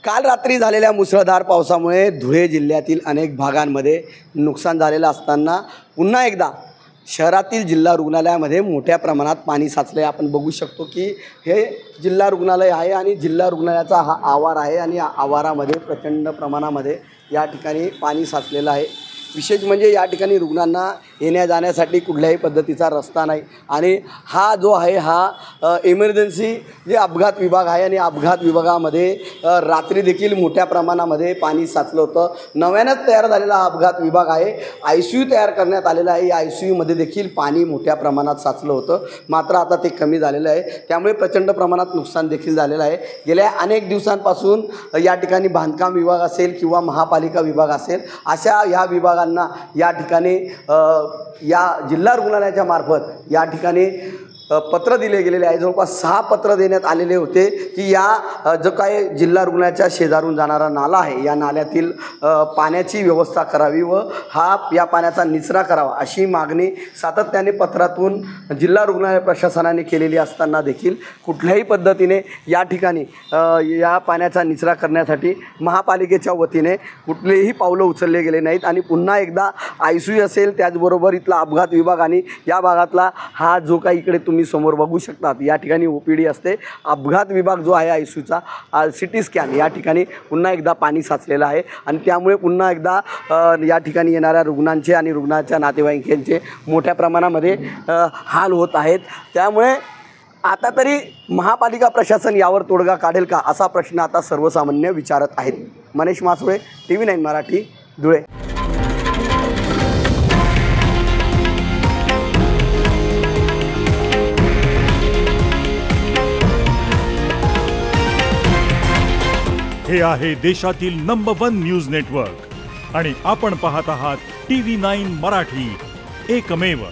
काल रात्री झालेल्या मुसळधार पावसामुळे धुळे जिल्ह्यातील अनेक भागांमध्ये नुकसान झालेलं असताना पुन्हा एकदा शहरातील जिल्हा रुग्णालयामध्ये मोठ्या प्रमाणात पाणी साचले। आपण बघू शकतो की हे जिल्हा रुग्णालय आहे आणि जिल्हा रुग्णालयाचा हा आवार आहे आणि या आवारामध्ये प्रचंड प्रमाणामध्ये या ठिकाणी पाणी साचलेलं आहे। विशेष म्हणजे या ठिकाणी रुग्णांना येण्या जाण्यासाठी कुठल्याही पद्धतीचा रस्ता नाही आणि हा जो आहे हा इमर्जन्सी जे अपघात विभाग आहे आणि अपघात विभागामध्ये रात्री देखील मोठ्या प्रमाणामध्ये पाणी साचलं होतं। नव्यानंच तयार झालेला अपघात विभाग आहे, ICU तयार करण्यात आलेला आहे। या ICUमध्ये देखील पाणी मोठ्या प्रमाणात साचलं होतं, मात्र आता ते कमी झालेलं आहे, त्यामुळे प्रचंड प्रमाणात नुकसान देखील झालेलं आहे। गेल्या अनेक दिवसांपासून या ठिकाणी बांधकाम विभाग असेल किंवा महापालिका विभाग असेल अशा या विभागांना या ठिकाणी या जिल्हा रुग्णालयाच्या मार्फत या ठिकाणी पत्र दिले गेलेले आहे। जवळपास 6 पत्र देण्यात आलेले होते की या जो काय जिल्हा रुग्णालयाच्या शेजारून जाणारा नाला आहे या नाल्यातील पाण्याची व्यवस्था करावी व या पाण्याचा निचरा करावा अशी मागणी सातत्याने पत्रातून जिल्हा रुग्णालय प्रशासनाने केलेली असताना देखील कुठल्याही पद्धतीने या ठिकाणी या पाण्याचा निचरा करण्यासाठी महापालिकेच्या वतीने कुठलेही पावलं उचलले गेले नाहीत आणि पुन्हा एकदा ICU असेल त्याचबरोबर इथला अपघात विभाग आणि या भागातला हा जो काही इकडे तुम्ही समोर बघू शकतात या ठिकाणी OPD असते। अपघात विभाग जो आहे ICUचा CT स्कॅन या ठिकाणी पुन्हा एकदा पाणी साचलेलं आहे आणि त्यामुळे पुन्हा एकदा या ठिकाणी येणाऱ्या रुग्णांचे आणि रुग्णाच्या नातेवाईकांचे मोठ्या प्रमाणामध्ये हाल होत आहेत। त्यामुळे आता तरी महापालिका प्रशासन यावर तोडगा काढेल का असा प्रश्न आता सर्वसामान्य विचारत आहेत। मनीष मासुळे, TV9 मराठी, धुळे। हे आहे देशातील नंबर 1 न्यूज नेटवर्क आणि आपण पाहत आहात TV9 मराठी, एकमेव।